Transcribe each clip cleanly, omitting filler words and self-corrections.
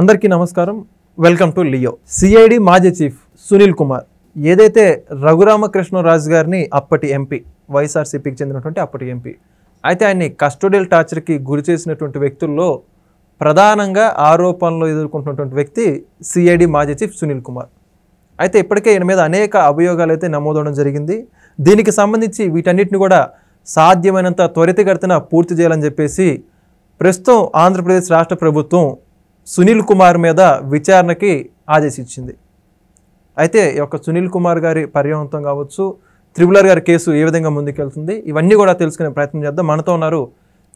అందరికీ నమస్కారం. Welcome to Leo. CID మాజీ చీఫ్ సునీల్ కుమార్ ఏదైతే రఘురామకృష్ణరాజు గారిని అప్పటి ఎంపీ, వైఎస్ఆర్సీపీకి చెందినటువంటి అప్పటి ఎంపీ, అయితే ఆయన్ని కస్టోడియల్ టార్చర్కి గురి చేసినటువంటి వ్యక్తుల్లో ప్రధానంగా ఆరోపణలు ఎదుర్కొంటున్నటువంటి వ్యక్తి సిఐడి మాజీ చీఫ్ సునీల్ కుమార్. అయితే ఇప్పటికే ఈయన మీద అనేక అభియోగాలు అయితే నమోదవడం జరిగింది. దీనికి సంబంధించి వీటన్నిటిని కూడా సాధ్యమైనంత త్వరితగతిన పూర్తి చేయాలని చెప్పేసి ప్రస్తుతం ఆంధ్రప్రదేశ్ రాష్ట్ర ప్రభుత్వం సునీల్ కుమార్ మీద విచారణకి ఆదేశించింది. అయితే ఈ యొక్క సునీల్ కుమార్ గారి పర్యవంతం కావచ్చు, త్రిపులర్ గారి కేసు ఏ విధంగా ముందుకెళ్తుంది, ఇవన్నీ కూడా తెలుసుకునే ప్రయత్నం చేద్దాం. మనతో ఉన్నారు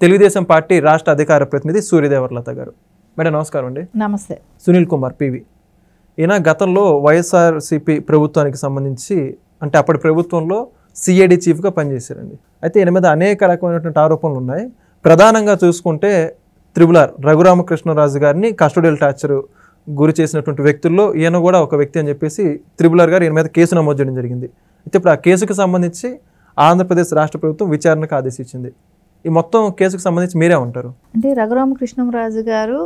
తెలుగుదేశం పార్టీ రాష్ట్ర అధికార ప్రతినిధి సూర్యదేవర్లత గారు. మేడం నమస్కారం అండి. నమస్తే. సునీల్ కుమార్ పివి ఈయన గతంలో వైఎస్ఆర్సీపీ ప్రభుత్వానికి సంబంధించి, అంటే అప్పటి ప్రభుత్వంలో సిఐడి చీఫ్గా పనిచేశారండి. అయితే ఈయన మీద అనేక రకమైనటువంటి ఆరోపణలు ఉన్నాయి. ప్రధానంగా చూసుకుంటే త్రిపులర్ రఘురామకృష్ణరాజు గారిని కస్టోడియల్ టార్చర్ గురి చేసినటువంటి వ్యక్తుల్లో ఈయన కూడా ఒక వ్యక్తి అని చెప్పేసి త్రిపులర్ గారు ఈయన మీద కేసు నమోదు చేయడం జరిగింది. అయితే ఇప్పుడు ఆ కేసుకు సంబంధించి ఆంధ్రప్రదేశ్ రాష్ట్ర ప్రభుత్వం విచారణకు ఆదేశించింది. ఈ మొత్తం కేసుకు సంబంధించి మీరే ఉంటారు అంటే రఘురామకృష్ణరాజు గారు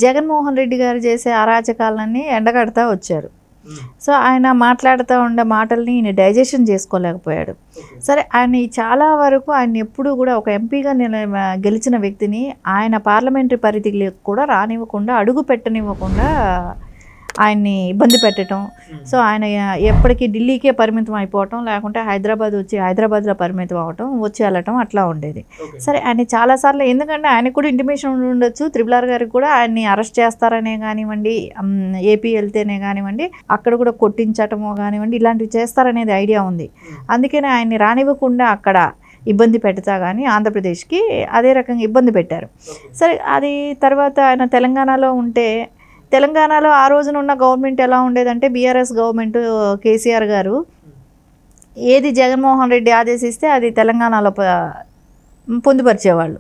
జగన్మోహన్ రెడ్డి గారు చేసే అరాచకాలన్నీ ఎండగడతా వచ్చారు. సో ఆయన మాట్లాడుతూ ఉండే మాటల్ని ఈయన డైజెషన్ చేసుకోలేకపోయాడు. సరే, ఆయన చాలా వరకు ఆయన ఎప్పుడు కూడా ఒక ఎంపీగా గెలిచిన వ్యక్తిని ఆయన పార్లమెంటరీ పరిధికి కూడా రానివ్వకుండా, అడుగు పెట్టనివ్వకుండా ఆయన్ని ఇబ్బంది పెట్టడం. సో ఆయన ఎప్పటికీ ఢిల్లీకే పరిమితం అయిపోవటం, లేకుంటే హైదరాబాద్ వచ్చి హైదరాబాద్లో పరిమితం అవ్వటం, వచ్చి వెళ్ళటం అట్లా ఉండేది. సరే, ఆయన చాలాసార్లు, ఎందుకంటే ఆయనకు కూడా ఇంటిమేషన్ ఉండొచ్చు, త్రిపులర్ గారికి కూడా ఆయన్ని అరెస్ట్ చేస్తారనే కానివ్వండి, ఏపీ వెళ్తేనే కానివ్వండి, అక్కడ కూడా కొట్టించటమో కానివ్వండి, ఇలాంటివి చేస్తారనేది ఐడియా ఉంది. అందుకనే ఆయన్ని రానివ్వకుండా అక్కడ ఇబ్బంది పెడతా కానీ ఆంధ్రప్రదేశ్కి అదే రకంగా ఇబ్బంది పెట్టారు. సరే, అది తర్వాత ఆయన తెలంగాణలో ఉంటే, తెలంగాణలో ఆ రోజున ఉన్న గవర్నమెంట్ ఎలా ఉండేదంటే, బీఆర్ఎస్ గవర్నమెంట్, కేసీఆర్ గారు ఏది జగన్మోహన్ రెడ్డి ఆదేశిస్తే అది తెలంగాణలో పొందుపరిచేవాళ్ళు.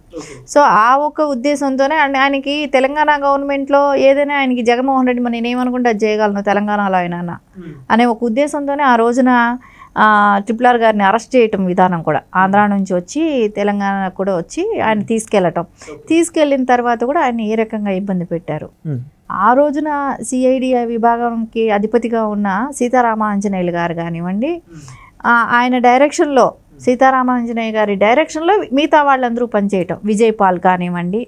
సో ఆ ఒక ఉద్దేశంతోనే ఆయనకి తెలంగాణ గవర్నమెంట్లో ఏదైనా ఆయనకి జగన్మోహన్ రెడ్డి నేనేమనుకుంటే అది చేయగలను తెలంగాణలో ఆయన అనే ఒక ఉద్దేశంతోనే ఆ రోజున త్రిపులర్ గారిని అరెస్ట్ చేయటం విధానం కూడా, ఆంధ్ర నుంచి వచ్చి తెలంగాణ కూడా వచ్చి ఆయన తీసుకెళ్ళిన తర్వాత కూడా ఆయన ఏ రకంగా ఇబ్బంది పెట్టారు. ఆ రోజున సిఐడి విభాగంకి అధిపతిగా ఉన్న సీతారామాంజనేయులు గారు కానివ్వండి, ఆయన డైరెక్షన్లో, సీతారామాంజనేయ గారి డైరెక్షన్లో మిగతా వాళ్ళందరూ పనిచేయటం, విజయ్ పాల్ కానివ్వండి,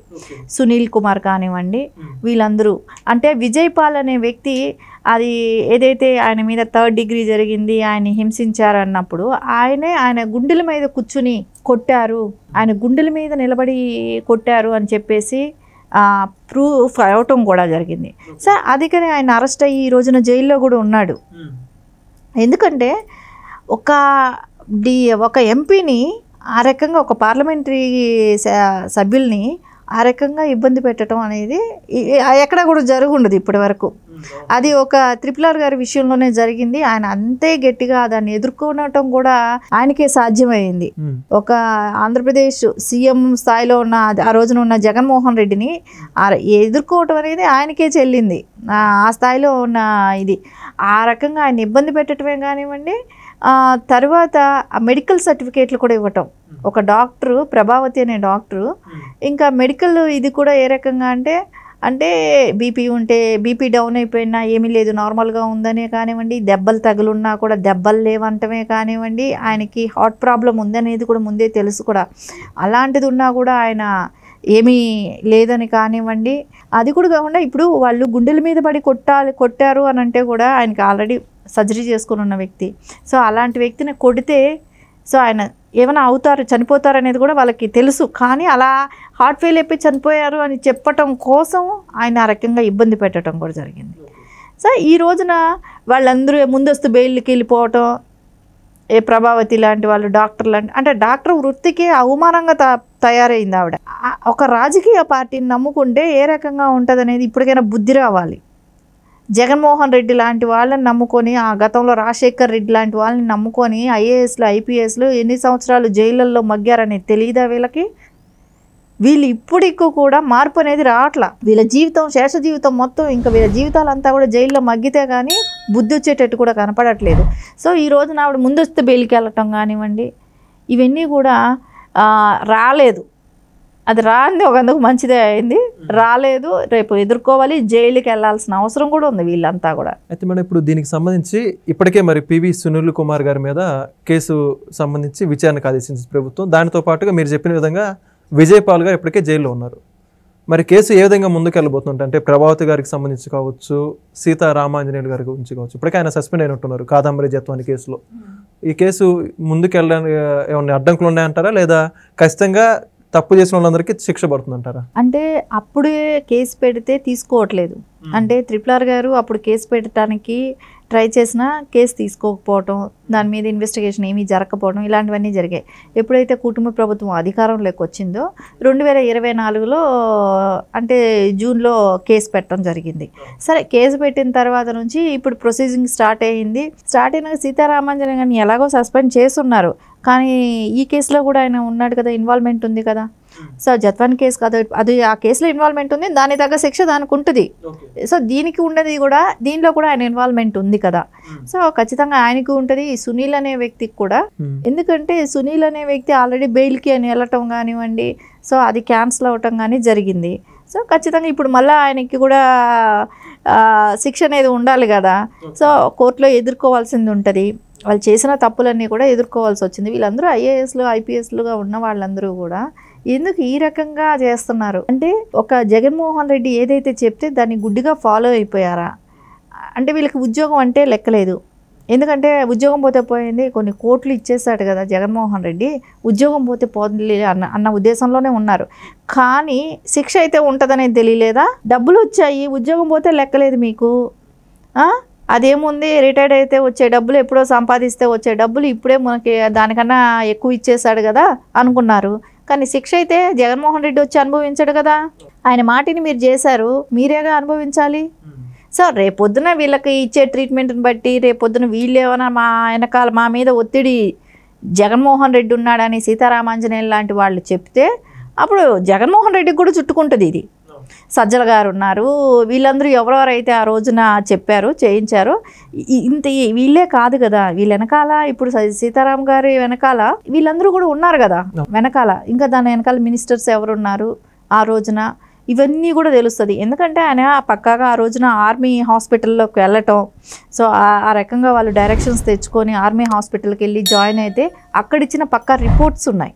సునీల్ కుమార్ కానివ్వండి, వీళ్ళందరూ. అంటే విజయ్ పాల్ అనే వ్యక్తి, అది ఏదైతే ఆయన మీద 3rd డిగ్రీ జరిగింది, ఆయన హింసించారు అన్నప్పుడు ఆయన గుండెల మీద కూర్చుని కొట్టారు, ఆయన గుండెల మీద నిలబడి కొట్టారు అని చెప్పేసి ప్రూఫ్ అవటం కూడా జరిగింది. సో అందుకని ఆయన అరెస్ట్ అయ్యి ఈ రోజున జైల్లో కూడా ఉన్నాడు. ఎందుకంటే ఒక ఎంపీని ఆ రకంగా, ఒక పార్లమెంటరీ సభ్యుల్ని ఆ రకంగా ఇబ్బంది పెట్టడం అనేది ఎక్కడ కూడా జరుగుండదు ఇప్పటి వరకు. అది ఒక త్రిపులర్ గారి విషయంలోనే జరిగింది. ఆయన అంతే గట్టిగా దాన్ని ఎదుర్కొనటం కూడా ఆయనకే సాధ్యమైంది. ఒక ఆంధ్రప్రదేశ్ సీఎం స్థాయిలో ఉన్న ఆ రోజున ఉన్న జగన్మోహన్ రెడ్డిని ఎదుర్కోవటం అనేది ఆయనకే చెల్లింది. ఆ స్థాయిలో ఉన్న ఇది ఆ రకంగా ఆయన ఇబ్బంది పెట్టడమే కానివ్వండి, తర్వాత మెడికల్ సర్టిఫికేట్లు కూడా ఇవ్వటం. ఒక డాక్టరు, ప్రభావతి అనే డాక్టరు, ఇంకా మెడికల్ ఇది కూడా ఏ రకంగా అంటే బీపీ ఉంటే, బీపీ డౌన్ అయిపోయినా ఏమీ లేదు నార్మల్గా ఉందనే కానివ్వండి, దెబ్బలు తగులున్నా కూడా దెబ్బలు లేవంటమే కానివ్వండి, ఆయనకి హార్ట్ ప్రాబ్లం ఉందనేది కూడా ముందే తెలుసు కూడా, అలాంటిది ఉన్నా కూడా ఆయన ఏమీ లేదని కానివ్వండి. అది కూడా కాకుండా ఇప్పుడు వాళ్ళు గుండెల మీద పడి కొట్టారు అని అంటే కూడా ఆయనకి ఆల్రెడీ సర్జరీ చేసుకుని ఉన్న వ్యక్తి. సో అలాంటి వ్యక్తిని కొడితే సో ఆయన ఏమైనా అవుతారు, చనిపోతారు అనేది కూడా వాళ్ళకి తెలుసు. కానీ అలా హార్ట్ ఫెయిల్ అయిపోయి చనిపోయారు అని చెప్పటం కోసం ఆయన ఆ రకంగా ఇబ్బంది పెట్టడం కూడా జరిగింది. సో ఈ రోజున వాళ్ళందరూ ముందస్తు బెయిల్కి వెళ్ళిపోవటం, ప్రభావతి లాంటి వాళ్ళు, డాక్టర్లు అంటే డాక్టర్ వృత్తికి అవమానంగా తయారైంది ఆవిడ. ఒక రాజకీయ పార్టీని నమ్ముకుంటే ఏ రకంగా ఉంటుంది అనేది ఇప్పటికైనా బుద్ధి రావాలి. జగన్మోహన్ రెడ్డి లాంటి వాళ్ళని నమ్ముకొని, ఆ గతంలో రాజశేఖర్ రెడ్డి లాంటి వాళ్ళని నమ్ముకొని ఐఏఎస్లు, ఐపీఎస్లు ఎన్ని సంవత్సరాలు జైళ్ళల్లో మగ్గారనేది తెలియదా వీళ్ళకి? వీళ్ళు ఇప్పటికి కూడా మార్పు అనేది రావట్లా. వీళ్ళ జీవితం, శేష జీవితం మొత్తం, ఇంకా వీళ్ళ జీవితాలంతా కూడా జైల్లో మగ్గితే కానీ బుద్ధి వచ్చేటట్టు కూడా కనపడట్లేదు. సో ఈ రోజున ఆవిడ ముందస్తు బెయిల్కి వెళ్ళటం కానివ్వండి, ఇవన్నీ కూడా రాలేదు. అది రాంది ఒకందుకు మంచిదే అయింది, రాలేదు రేపు ఎదుర్కోవాలి, జైలుకి వెళ్ళాల్సిన అవసరం కూడా ఉంది వీళ్ళంతా కూడా. అయితే మేడం ఇప్పుడు దీనికి సంబంధించి ఇప్పటికే మరి పివి సునీల్ కుమార్ గారి మీద కేసు సంబంధించి విచారణకు ఆదేశించింది ప్రభుత్వం. దానితో పాటుగా మీరు చెప్పిన విధంగా విజయపాల్ గారు ఇప్పటికే జైల్లో ఉన్నారు. మరి కేసు ఏ విధంగా ముందుకెళ్ళబోతుందంటే అంటే ప్రభావతి గారికి సంబంధించి కావచ్చు, సీతారామాంజనేయులు గారి గురించి కావచ్చు, ఇప్పటికే ఆయన సస్పెండ్ అయినట్టున్నారు కాదంబరి జత్వాని కేసులో. ఈ కేసు ముందుకెళ్ళడానికి ఏమైనా అడ్డంకులు ఉన్నాయంటారా, లేదా ఖచ్చితంగా తప్పు చేసిన వాళ్ళందరికీ శిక్ష పడుతుందంటారా? అంటే అప్పుడే కేసు పెడితే తీసుకోవట్లేదు. అంటే RRR గారు అప్పుడు కేసు పెట్టడానికి ట్రై చేసినా కేసు తీసుకోకపోవటం, దాని మీద ఇన్వెస్టిగేషన్ ఏమీ జరగకపోవడం, ఇలాంటివన్నీ జరిగాయి. ఎప్పుడైతే కుటుంబ ప్రభుత్వం అధికారంలోకి వచ్చిందో 2024లో అంటే జూన్లో కేసు పెట్టడం జరిగింది. సరే కేసు పెట్టిన తర్వాత నుంచి ఇప్పుడు ప్రొసీజింగ్ స్టార్ట్ అయ్యింది. స్టార్ట్ అయినాక సీతారామాంజనేయులు గారిని ఎలాగో సస్పెండ్ చేస్తున్నారు, కానీ ఈ కేసులో కూడా ఆయన ఉన్నాడు కదా, ఇన్వాల్వ్మెంట్ ఉంది కదా. సో జత్వాన్ కేసు కాదు, అది ఆ కేసులో ఇన్వాల్వ్మెంట్ ఉంది, దాని తగ్గ శిక్ష దానికి ఉంటుంది. సో దీనికి ఉన్నది కూడా, దీనిలో కూడా ఆయన ఇన్వాల్వ్మెంట్ ఉంది కదా. సో ఖచ్చితంగా ఆయనకు ఉంటుంది, సునీల్ అనే వ్యక్తికి కూడా. ఎందుకంటే సునీల్ అనే వ్యక్తి ఆల్రెడీ బెయిల్కి అని వెళ్ళటం కానివ్వండి, సో అది క్యాన్సిల్ అవటం కానీ జరిగింది. సో ఖచ్చితంగా ఇప్పుడు మళ్ళీ ఆయనకి కూడా శిక్ష అనేది ఉండాలి కదా. సో కోర్టులో ఎదుర్కోవాల్సింది ఉంటుంది. వాళ్ళు చేసిన తప్పులన్నీ కూడా ఎదుర్కోవాల్సి వచ్చింది. వీళ్ళందరూ ఐఏఎస్లు ఐపీఎస్లుగా ఉన్న వాళ్ళందరూ కూడా ఎందుకు ఈ రకంగా చేస్తున్నారు అంటే, ఒక జగన్మోహన్ రెడ్డి ఏదైతే చెప్తే దాన్ని గుడ్డిగా ఫాలో అయిపోయారా అంటే, వీళ్ళకి ఉద్యోగం అంటే లెక్కలేదు. ఎందుకంటే ఉద్యోగం పోతే పోయింది, కొన్ని కోట్లు ఇచ్చేసాడు కదా జగన్మోహన్ రెడ్డి, ఉద్యోగం పోతే పోతుంది అన్న ఉద్దేశంలోనే ఉన్నారు. కానీ శిక్ష అయితే ఉంటుందనేది తెలియలేదా? డబ్బులు వచ్చాయి, ఉద్యోగం పోతే లెక్కలేదు మీకు. అదేముంది, రిటైర్డ్ అయితే వచ్చే డబ్బులు, ఎప్పుడో సంపాదిస్తే వచ్చే డబ్బులు ఇప్పుడే మనకి దానికన్నా ఎక్కువ ఇచ్చేసాడు కదా అనుకున్నారు. కానీ శిక్ష అయితే జగన్మోహన్ రెడ్డి వచ్చి అనుభవించాడు కదా. ఆయన మాటిని మీరు చేశారు, మీరేగా అనుభవించాలి. సో రేపొద్దున వీళ్ళకి ఇచ్చే ట్రీట్మెంట్ని బట్టి రేపొద్దున వీళ్ళు ఏమైనా మా వెనకాల మా మీద ఒత్తిడి జగన్మోహన్ రెడ్డి ఉన్నాడని సీతారామాంజనేయులు లాంటి వాళ్ళు చెప్తే అప్పుడు జగన్మోహన్ రెడ్డికి కూడా చుట్టుకుంటుంది ఇది. సజ్జల గారు ఉన్నారు, వీళ్ళందరూ ఎవరెవరైతే ఆ రోజున చెప్పారు చేయించారో ఇంత వీళ్ళే కాదు కదా, వీళ్ళ వెనకాల ఇప్పుడు సీతారాం గారి వెనకాల వీళ్ళందరూ కూడా ఉన్నారు కదా వెనకాల. ఇంకా దాని వెనకాల మినిస్టర్స్ ఎవరున్నారు ఆ రోజున, ఇవన్నీ కూడా తెలుస్తుంది. ఎందుకంటే ఆయన పక్కాగా ఆ రోజున ఆర్మీ హాస్పిటల్లోకి వెళ్ళటం, సో ఆ రకంగా వాళ్ళు డైరెక్షన్స్ తెచ్చుకొని ఆర్మీ హాస్పిటల్కి వెళ్ళి జాయిన్ అయితే అక్కడిచ్చిన పక్కా రిపోర్ట్స్ ఉన్నాయి,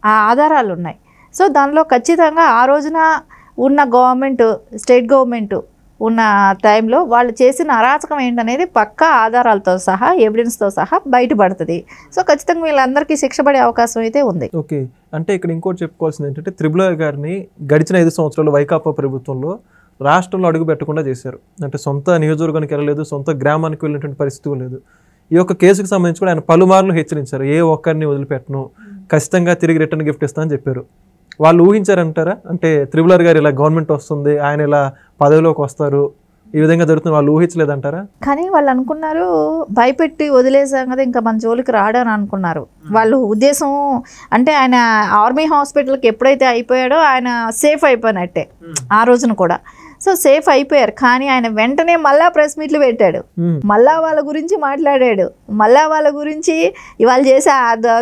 ఆ ఆధారాలు ఉన్నాయి. సో దానిలో ఖచ్చితంగా ఆ రోజున ఉన్న గవర్నమెంట్, స్టేట్ గవర్నమెంట్ ఉన్న టైంలో వాళ్ళు చేసిన అరాచకం ఏంటనేది పక్కా ఆధారాలతో సహా, ఎవిడెన్స్తో సహా బయటపడుతుంది. సో ఖచ్చితంగా వీళ్ళందరికీ శిక్ష పడే అవకాశం అయితే ఉంది. ఓకే, అంటే ఇక్కడ ఇంకోటి చెప్పుకోవాల్సింది ఏంటంటే RRR గారిని గడిచిన 5 సంవత్సరాలు వైకాపా ప్రభుత్వంలో రాష్ట్రంలో అడుగు పెట్టకుండా చేశారు. అంటే సొంత నియోజకవర్గానికి వెళ్ళలేదు, సొంత గ్రామానికి వెళ్ళినటువంటి పరిస్థితి లేదు. ఈ యొక్క కేసుకు సంబంధించి కూడా ఆయన పలుమార్లు హెచ్చరించారు, ఏ ఒక్కరిని వదిలిపెట్టను, ఖచ్చితంగా తిరిగి రిటర్న్ గిఫ్ట్ ఇస్తానని చెప్పారు. వాళ్ళు ఊహించారంటారా? అంటే RRR గారు ఇలా గవర్నమెంట్ వస్తుంది, ఆయన ఇలా పదవిలోకి వస్తారు, ఈ విధంగా జరుగుతుంది, వాళ్ళు ఊహించలేదంటారా? కానీ వాళ్ళు అనుకున్నారు భయపెట్టి వదిలేసాం కదా ఇంకా మన జోలికి రాడని అనుకున్నారు. వాళ్ళు ఉద్దేశం అంటే ఆయన ఆర్మీ హాస్పిటల్కి ఎప్పుడైతే అయిపోయాడో ఆయన సేఫ్ అయిపోయినట్టే ఆ రోజున కూడా. సో సేఫ్ అయిపోయారు. కానీ ఆయన వెంటనే మళ్ళా ప్రెస్ మీట్లు పెట్టాడు, మళ్ళా వాళ్ళ గురించి మాట్లాడాడు, మళ్ళా వాళ్ళ గురించి ఇవాళ చేసే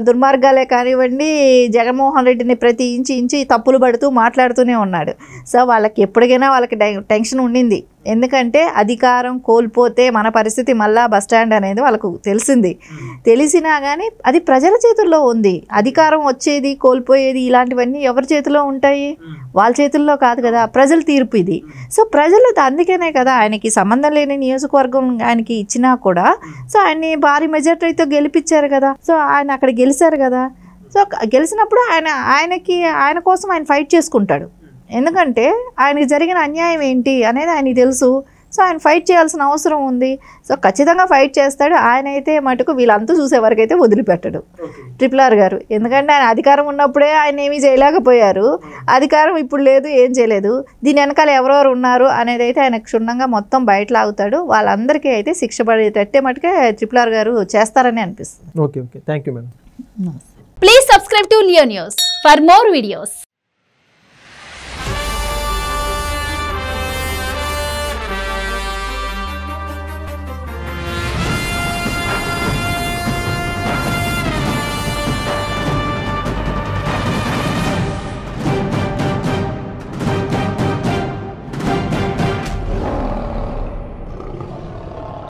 దుర్మార్గాలే కానివ్వండి, జగన్మోహన్ రెడ్డిని ప్రతి ఇంచి తప్పులు పడుతూ మాట్లాడుతూనే ఉన్నాడు. సో వాళ్ళకి ఎప్పటికైనా వాళ్ళకి టెన్షన్ ఉండింది. ఎందుకంటే అధికారం కోల్పోతే మన పరిస్థితి మళ్ళా బస్టాండ్ అనేది వాళ్ళకు తెలిసింది. తెలిసినా కానీ అది ప్రజల చేతుల్లో ఉంది. అధికారం వచ్చేది కోల్పోయేది ఇలాంటివన్నీ ఎవరి చేతిలో ఉంటాయి? వాళ్ళ చేతుల్లో కాదు కదా, ప్రజల తీర్పు ఇది. సో ప్రజలు అందుకనే కదా ఆయనకి సంబంధం లేని నియోజకవర్గం ఆయనకి ఇచ్చినా కూడా సో ఆయన్ని భారీ మెజార్టీతో గెలిపించారు కదా. సో ఆయన అక్కడ గెలిచారు కదా. సో గెలిచినప్పుడు ఆయన కోసం ఆయన ఫైట్ చేసుకుంటాడు. ఎందుకంటే ఆయనకి జరిగిన అన్యాయం ఏంటి అనేది ఆయనకి తెలుసు. సో ఆయన ఫైట్ చేయాల్సిన అవసరం ఉంది. సో ఖచ్చితంగా ఫైట్ చేస్తాడు. ఆయన అయితే మటుకు వీళ్ళంతా చూసే వరకు అయితే వదిలిపెట్టడు RRR గారు. ఎందుకంటే ఆయన అధికారం ఉన్నప్పుడే ఆయన ఏమీ చేయలేకపోయారు, అధికారం ఇప్పుడు లేదు, ఏం చేయలేదు. దీని వెనకాల ఎవరెవరు ఉన్నారు అనేది అయితే ఆయన క్షుణ్ణంగా మొత్తం బయట లాగుతాడు. వాళ్ళందరికీ అయితే శిక్ష పడేటట్టే మటుకే RRR గారు చేస్తారని అనిపిస్తుంది. Okay, thank you madam. Please subscribe to Leo News for more videos.